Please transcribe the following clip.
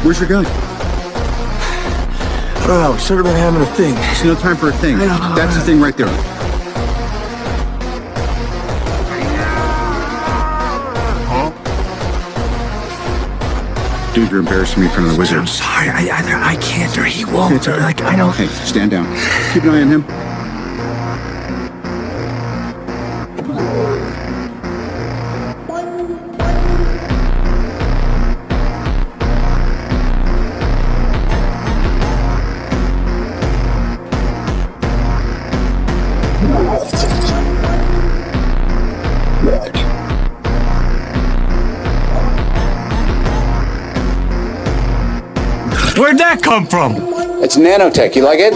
Where's your gun? I don't know. We should have been having a thing. There's no time for a thing. I know. That's the thing right there. Dude, you're embarrassing me in front of the I'm wizard. sorry. I can't, or he won't. It's all right. Like, I know. Hey, stand down. Keep an eye on him. Where'd that come from? It's Nanotech. You like it?